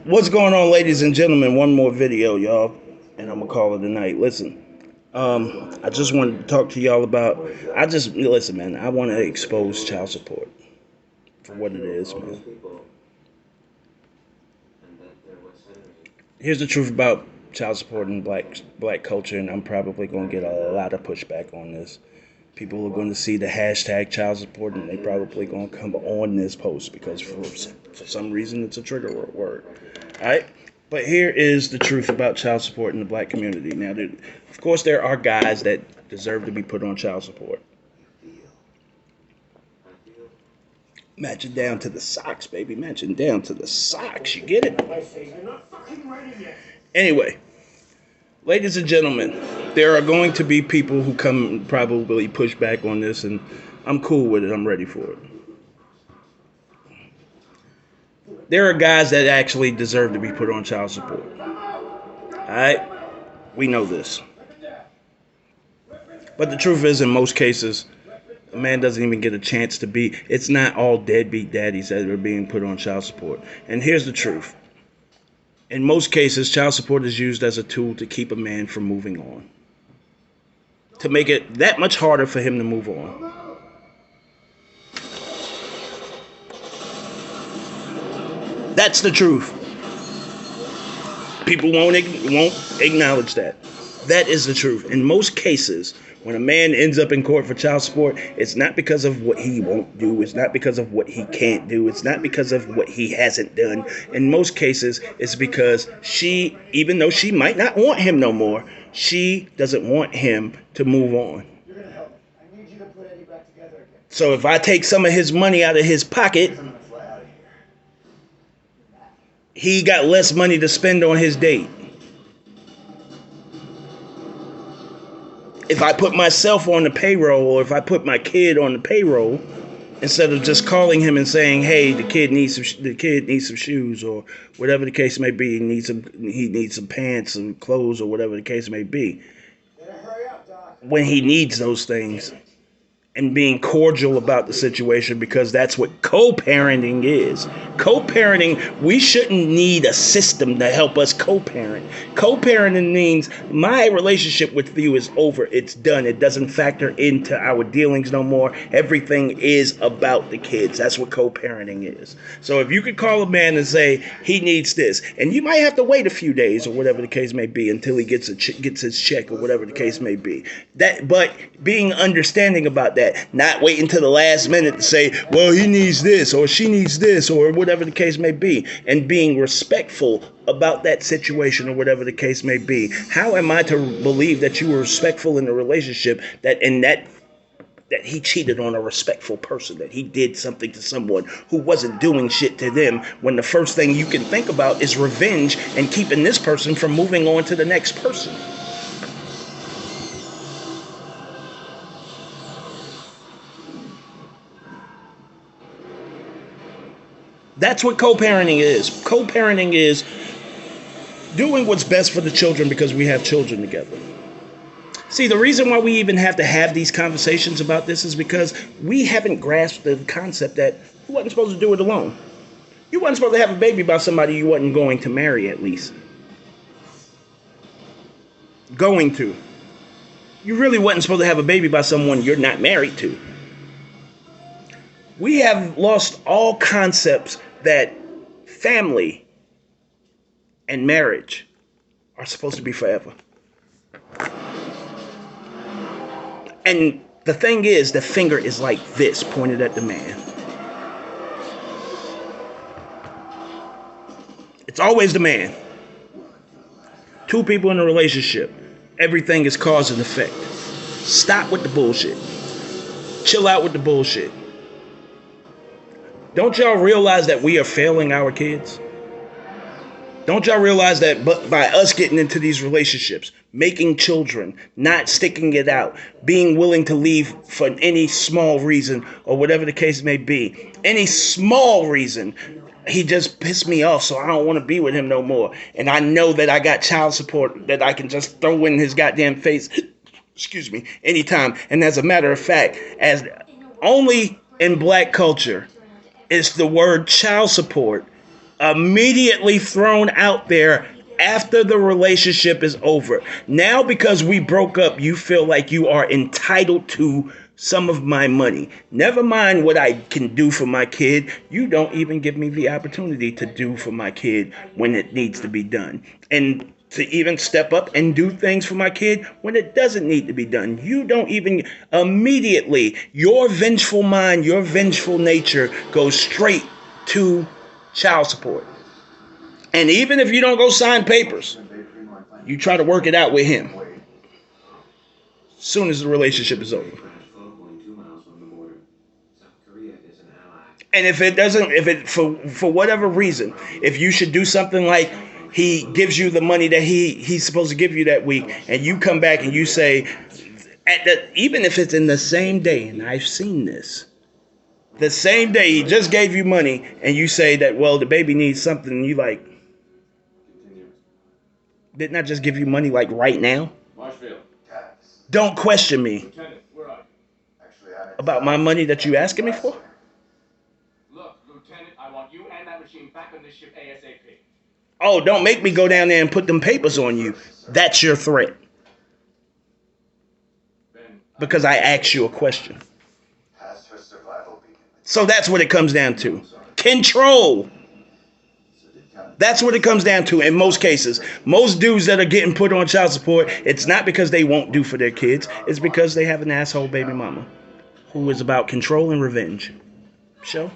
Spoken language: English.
What's going on, ladies and gentlemen? One more video, y'all, and I'm gonna call it a night. Listen, I just wanted to talk to y'all about. I just listen, man. I want to expose child support for what it is, man. Here's the truth about child support in black culture, and I'm probably gonna get a lot of pushback on this. People are going to see the hashtag child support, and they probably going to come on this post because for some reason it's a trigger word. All right, but here is the truth about child support in the black community. Now, of course, there are guys that deserve to be put on child support. Matching down to the socks, baby. Matching down to the socks. You get it? Anyway, ladies and gentlemen, there are going to be people who come probably push back on this, and I'm cool with it. I'm ready for it. There are guys that actually deserve to be put on child support. Alright? We know this. But the truth is, in most cases, a man doesn't even get a chance to be. It's not all deadbeat daddies that are being put on child support. And here's the truth. In most cases, child support is used as a tool to keep a man from moving on. To make it that much harder for him to move on. That's the truth. People won't acknowledge that. That is the truth. In most cases, when a man ends up in court for child support, it's not because of what he won't do. It's not because of what he can't do. It's not because of what he hasn't done. In most cases, it's because she, even though she might not want him no more, she doesn't want him to move on. So if I take some of his money out of his pocket, he got less money to spend on his date. If I put myself on the payroll, or if I put my kid on the payroll, instead of just calling him and saying, "Hey, the kid needs some shoes," or whatever the case may be, he needs some pants and clothes, or whatever the case may be. When he needs those things, and being cordial about the situation, because that's what co-parenting is. Co-parenting, we shouldn't need a system to help us co-parent. Co-parenting means my relationship with you is over. It's done. It doesn't factor into our dealings no more. Everything is about the kids. That's what co-parenting is. So if you could call a man and say he needs this, and you might have to wait a few days or whatever the case may be until he gets his check or whatever the case may be. But being understanding about that. Not waiting to the last minute to say, well, he needs this or she needs this or whatever the case may be, and being respectful about that situation or whatever the case may be. How am I to believe that you were respectful in the relationship that he cheated on a respectful person, that he did something to someone who wasn't doing shit to them, when the first thing you can think about is revenge and keeping this person from moving on to the next person? That's what co-parenting is. Co-parenting is doing what's best for the children because we have children together. See, the reason why we even have to have these conversations about this is because we haven't grasped the concept that you wasn't supposed to do it alone. You wasn't supposed to have a baby by somebody you wasn't going to marry, at least. Going to. You really wasn't supposed to have a baby by someone you're not married to. We have lost all concepts that family and marriage are supposed to be forever. And the thing is, the finger is like this, pointed at the man. It's always the man. Two people in a relationship, everything is cause and effect. Stop with the bullshit. Chill out with the bullshit. Don't y'all realize that we are failing our kids? Don't y'all realize that by us getting into these relationships, making children, not sticking it out, being willing to leave for any small reason or whatever the case may be, any small reason, he just pissed me off, so I don't want to be with him no more. And I know that I got child support that I can just throw in his goddamn face, excuse me, anytime. And as a matter of fact, as only in black culture is the word child support immediately thrown out there after the relationship is over. Now, because we broke up, you feel like you are entitled to some of my money. Never mind what I can do for my kid. You don't even give me the opportunity to do for my kid when it needs to be done. And to even step up and do things for my kid when it doesn't need to be done. You don't even immediately, your vengeful mind, your vengeful nature goes straight to child support. And even if you don't go sign papers, you try to work it out with him as soon as the relationship is over. And if it for whatever reason, if you should do something like he gives you the money that he's supposed to give you that week, and you come back and you say, even if it's in the same day, and I've seen this, the same day he just gave you money, and you say that, well, the baby needs something, and you like, didn't I just give you money like right now? Marshfield. Don't question me about my money that you asking me for. Look, Lieutenant, I want you and that machine back on this ship ASAP. Oh, don't make me go down there and put them papers on you. That's your threat. Because I asked you a question. So that's what it comes down to. Control. That's what it comes down to in most cases. Most dudes that are getting put on child support, it's not because they won't do for their kids. It's because they have an asshole baby mama who is about control and revenge. Show?